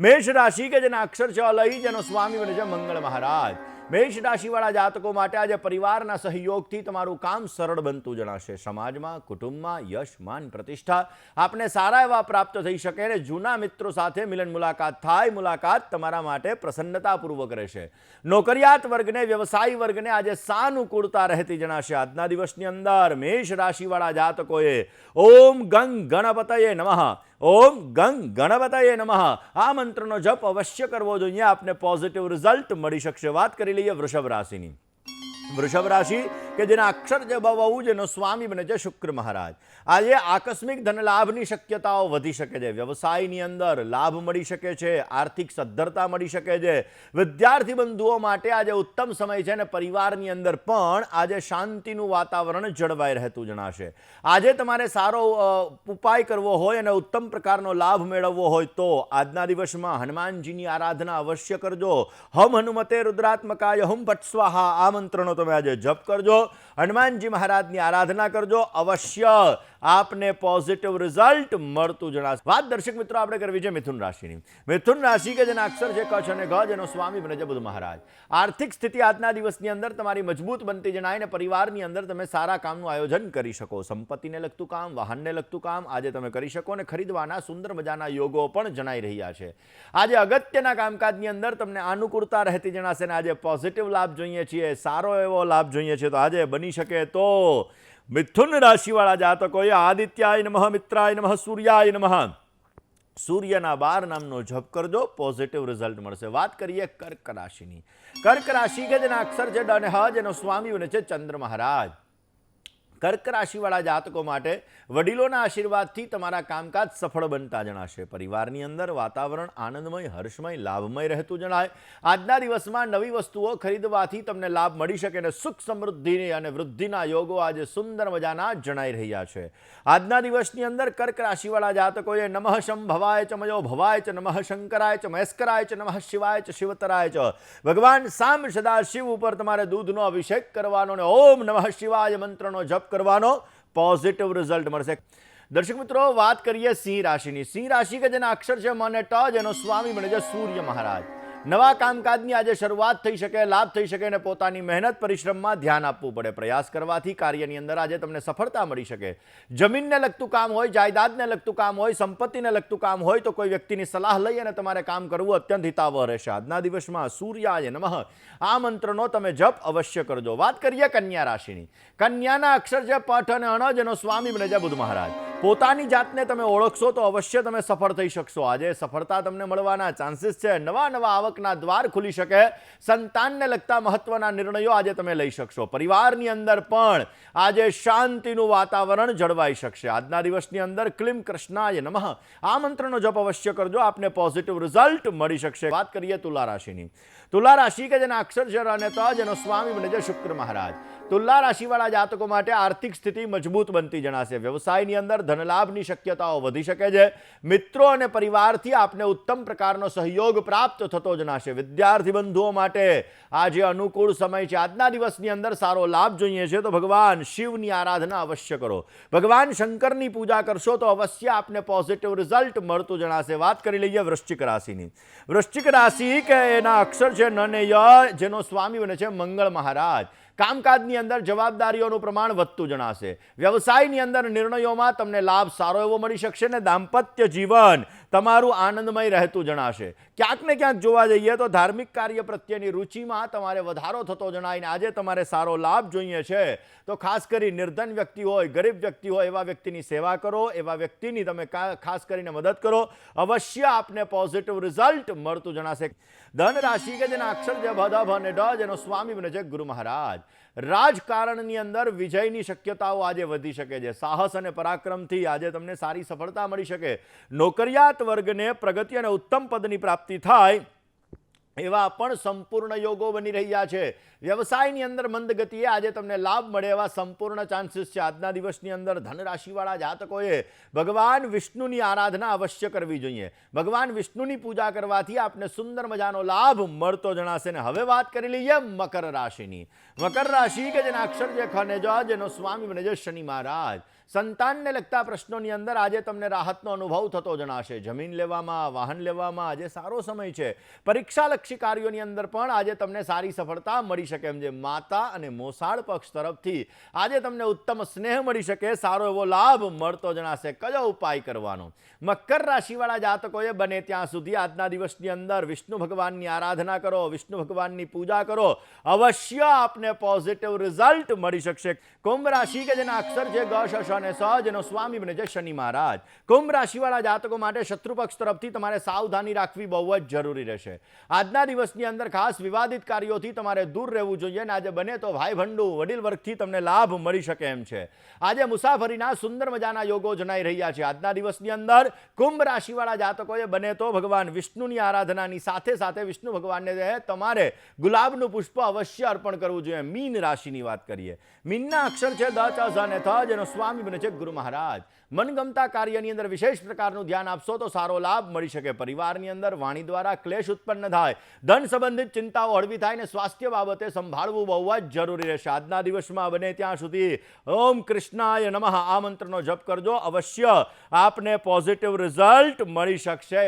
મેષ રાશિ કે જેના અક્ષર છે અલઈ, જેનો સ્વામી બને છે મંગળ મહારાજ. મેષ રાશિવાળા જાતકો માટે આજે પરિવારના સહયોગથી તમારું કામ સરળ બનતું જણાશે. સમાજમાં, કુટુંબમાં યશ, માન, પ્રતિષ્ઠા આપને સારા એવા પ્રાપ્ત થઈ શકે અને જૂના મિત્રો સાથે મિલન મુલાકાત થાય. મુલાકાત તમારા માટે પ્રસન્નતાપૂર્વક રહેશે. નોકરિયાત વર્ગને, વ્યવસાયી વર્ગને આજે સાનુકૂળતા રહેતી જણાશે. આજના દિવસની અંદર મેષ રાશિવાળા જાતકોએ ઓમ ગંગ ગણપતયે નમઃ, ઓમ ગંગ ગણપતયે નમઃ આ મંત્રનો જપ અવશ્ય કરવો જોઈએ. આપને પોઝિટિવ રિઝલ્ટ મળી શકશે. વાત કરી લઈએ વૃષભ રાશિની. વૃષભ રાશિ કે જેના અક્ષર છે બહુ, જેનો સ્વામી બને છે શુક્ર મહારાજ. આજે આકસ્મિક ધન લાભની શક્યતાઓ વધી શકે છે. વ્યવસાયની અંદર લાભ મળી શકે છે, આર્થિક સદ્ધરતા મળી શકે છે. વિદ્યાર્થી બંધુઓ માટે આજે ઉત્તમ સમય છે અને પરિવારની અંદર પણ આજે શાંતિનું વાતાવરણ જળવાઈ રહેતું જણાશે. આજે તમારે સારો ઉપાય કરવો હોય અને ઉત્તમ પ્રકારનો લાભ મેળવવો હોય તો આજના દિવસમાં હનુમાનજીની આરાધના અવશ્ય કરજો. હમ હનુમતે રુદ્રાત્મકાય હમ ફટ સ્વાહા આ મંત્રનો તમે આજે જપ કરજો. હનુમાનજી મહારાજની આરાધના કરજો. અવશ્ય આપને પોઝિટિવ રિઝલ્ટ મળતું જણાશે. વાત દર્શક મિત્રો આપણે કરવી છે મિથુન રાશિની. મિથુન રાશિ કે જેના અક્ષર છે ક અને ઘ, જેનો સ્વામી બને છે બુધ મહારાજ. આર્થિક સ્થિતિ આજના દિવસની અંદર તમારી મજબૂત બનતી જણાય અને પરિવારની અંદર તમે સારા કામનું આયોજન કરી શકો. સંપત્તિને લગતું કામ, વાહનને લગતું કામ આજે તમે કરી શકો અને ખરીદવાના સુંદર મજાના યોગો પણ જણાઈ રહ્યા છે. આજે અગત્યના કામકાજની અંદર તમને અનુકૂળતા રહેતી જણાશે અને આજે પોઝિટિવ લાભ જોઈએ છીએ, સારો એવો લાભ જોઈએ છે તો આજે બની શકે તો મિથુન રાશિવાળા જાતકોએ આદિત્યાય નમઃ, મિત્રાય નમઃ, સૂર્યાય નમઃ, સૂર્યના 12 નામનો જપ કરજો. પોઝિટિવ રિઝલ્ટ મળશે. વાત કરીએ કર્ક રાશિની. કર્ક રાશિ કે જેના અક્ષર છે ડ અને હ, જેનો સ્વામી બને છે ચંદ્ર મહારાજ. કર્ક રાશિવાળા જાતકો માટે વડીલોના આશીર્વાદથી તમારા કામકાજ સફળ બનતા જણાશે. પરિવારની અંદર વાતાવરણ આનંદમય, હર્ષમય, લાભમય રહેતું જણાય. આજના દિવસમાં નવી વસ્તુઓ ખરીદવાથી તમને લાભ મળી શકે અને સુખ સમૃદ્ધિ અને વૃદ્ધિના યોગો આજે સુંદર મજાના જણાઈ રહ્યા છે. આજના દિવસની અંદર કર્ક રાશિવાળા જાતકોએ નમઃ શંભવાય ચ મયો ભવાય ચ નમઃ શંકરાય ચ મહેસ્કરાય ચ નમઃ શિવાય ચ શિવતરાય ચ ભગવાન સામ સદા શિવ ઉપર તમારે દૂધનો અભિષેક કરવાનો અને ઓમ નમઃ શિવાય મંત્રનો જપ કરવાનો. પોઝિટિવ રિઝલ્ટ મળશે. દર્શક મિત્રો વાત કરીએ સિંહ રાશિની. સિંહ રાશિ કે જેના અક્ષર છે મ અને ટ, જેનો સ્વામી બને છે સૂર્ય મહારાજ. નવા કામકાજની આજે શરૂઆત થઈ શકે, લાભ થઈ શકે અને પોતાની મહેનત પરિશ્રમમાં ધ્યાન આપવું પડે. પ્રયાસ કરવાથી કાર્યની અંદર આજે તમને સફળતા મળી શકે. જમીનને લગતું કામ હોય, જાયદાદને લગતું કામ હોય, સંપત્તિને લગતું કામ હોય તો કોઈ વ્યક્તિની સલાહ લઈ અને તમારે કામ કરવું અત્યંત હિતાવહ રહેશે. આજના દિવસમાં સૂર્યાય નમઃ આ મંત્રનો તમે જપ અવશ્ય કરજો. વાત કરીએ કન્યા રાશિની. કન્યાના અક્ષર છે પઠ અને અણ, જેનો સ્વામી બને છે બુધ મહારાજ. પોતાની જાતને તમે ઓળખશો તો અવશ્ય તમે સફળ થઈ શકશો. આજે સફળતા તમને મળવાના ચાન્સીસ છે. નવા આવકના દ્વાર ખુલી શકે. સંતાનને લગતા મહત્વના નિર્ણયો આજે તમે લઈ શકશો. પરિવારની અંદર પણ આજે શાંતિનું વાતાવરણ જળવાઈ શકશે. આજના દિવસની અંદર ક્લીમ કૃષ્ણાય નમઃ આ મંત્રનો જપ અવશ્ય કરજો. આપને પોઝિટિવ રિઝલ્ટ મળી શકશે. વાત કરીએ તુલા રાશિની. તુલા રાશિ કે જેના અક્ષર છે ર અને ત, જેનો સ્વામી બને છે શુક્ર મહારાજ. તુલા રાશિવાળા જાતકો માટે આર્થિક સ્થિતિ મજબૂત બનતી જણાશે. વ્યવસાયની અંદર ધનલાભની શક્યતાઓ વધી શકે છે. મિત્રો અને પરિવારથી આપને ઉત્તમ પ્રકારનો સહયોગ પ્રાપ્ત થતો જણાશે. વિદ્યાર્થી બંધુઓ માટે આજે અનુકૂળ સમય છે. આજના દિવસની અંદર સારો લાભ જોઈએ છે તો ભગવાન શિવની આરાધના અવશ્ય કરો. ભગવાન શંકરની પૂજા કરશો તો અવશ્ય આપને પોઝિટિવ રિઝલ્ટ મળતું જણાશે. વાત કરી લઈએ વૃશ્ચિક રાશિની. વૃશ્ચિક રાશિ કે એના અક્ષર છે ન અને ય, જેનો સ્વામી બને છે મંગળ મહારાજ. કામકાજની અંદર જવાબદારીઓનું પ્રમાણ વધતું જણાશે. વ્યવસાયની અંદર નિર્ણયોમાં તમને લાભ સારો એવો મળી શકશે ને દાંપત્ય જીવન તમારું આનંદમય રહેતું જણાશે. ક્યાંક ને ક્યાંક જોવા જઈએ તો ધાર્મિક કાર્ય પ્રત્યેની રુચિમાં તમારે વધારો થતો જણાય. આજે તમારે સારો લાભ જોઈએ છે તો ખાસ કરી નિર્ધન વ્યક્તિ હોય, ગરીબ વ્યક્તિ હોય એવા વ્યક્તિની સેવા કરો, એવા વ્યક્તિની તમે ખાસ કરીને મદદ કરો. અવશ્ય આપને પોઝિટિવ રિઝલ્ટ મળતું જણાશે. ધન રાશિ કે જેના અક્ષર છે ભ, ધ, ભ અને ડ, જેનો સ્વામી બને છે ગુરુ મહારાજ. રાજકારણની અંદર વિજયની શક્યતાઓ આજે વધી શકે છે. સાહસ અને પરાક્રમથી આજે તમને સારી સફળતા મળી શકે. નોકરિયાત વર્ગને પ્રગતિ અને ઉત્તમ પદની પ્રાપ્તિ થાય એવા પણ સંપૂર્ણ યોગો બની રહ્યા છે. વ્યવસાયની અંદર મંદ ગતિએ આજે તમને લાભ મળે એવા સંપૂર્ણ ચાન્સીસ છે. આજના દિવસની અંદર ધન રાશિવાળા જાતકોએ ભગવાન વિષ્ણુની આરાધના અવશ્ય કરવી જોઈએ. ભગવાન વિષ્ણુની પૂજા કરવાથી આપને સુંદર મજાનો લાભ મળતો જણાશે. ને હવે વાત કરી લઈએ મકર રાશિની. મકર રાશિ કે જેના અક્ષર છે ખ અને જ, જેનો સ્વામી બને છે શનિ મહારાજ. સંતાનને લગતા પ્રશ્નોની અંદર આજે તમને રાહતનો અનુભવ થતો જણાશે. જમીન લેવામાં, વાહન લેવામાં આજે સારો સમય છે. પરીક્ષાલક્ષી કાર્યોની અંદર પણ આજે તમને સારી સફળતા મળી શકે એમ છે. માતા અને મોસાળ પક્ષ તરફથી આજે તમને ઉત્તમ સ્નેહ મળી શકે, સારો એવો લાભ મળતો જણાશે. કયો ઉપાય કરવાનો? મકર રાશિવાળા જાતકોએ બને ત્યાં સુધી આજના દિવસની અંદર વિષ્ણુ ભગવાનની આરાધના કરો, વિષ્ણુ ભગવાનની પૂજા કરો, અવશ્ય આપને પોઝિટિવ રિઝલ્ટ મળી શકશે. કુંભ રાશિ કે જેના અક્ષર છે ગ, શ, શ અને સ, જેનો સ્વામી બને છે શનિ મહારાજ. કુંભ રાશિવાળા જાતકો માટે શત્રુ પક્ષ તરફથી તમારે સાવધાની રાખવી બહુ જ જરૂરી રહેશે. આજના દિવસની અંદર ખાસ વિવાદિત કાર્યોથી તમારે દૂર રહેવું જોઈએ અને આજે બને તો ભાઈ ભંડુ વડીલ વર્ગથી તમને લાભ મળી શકે એમ છે. આજે મુસાફરીના સુંદર મજાના યોગો જણાઈ રહ્યા છે. આજના દિવસની અંદર કુંભ રાશિવાળા જાતકોએ બને તો ભગવાન વિષ્ણુની આરાધનાની સાથે સાથે વિષ્ણુ ભગવાનને તમારે ગુલાબનું પુષ્પ અવશ્ય અર્પણ કરવું જોઈએ. મીન રાશિની વાત કરીએ. મીનના અક્ષર છે દ, ચ, ઝ અને થ, જેનો સ્વામી બને છે ગુરુ મહારાજ. મનગમતા કાર્યની અંદર વિશેષ પ્રકારનું ધ્યાન આપશો તો સારો લાભ મળી શકે. પરિવારની અંદર વાણી દ્વારા ક્લેશ ઉત્પન્ન થાય, ધન સંબંધિત ચિંતાઓ હળવી થાય અને સ્વાસ્થ્ય બાબતે સંભાળવું બહુ જ જરૂરી રહેશે. આજના દિવસમાં બને ત્યાં સુધી ઓમ કૃષ્ણાય નમઃ આ મંત્રનો જપ કરજો, અવશ્ય આપને પોઝિટિવ રિઝલ્ટ મળી શકશે.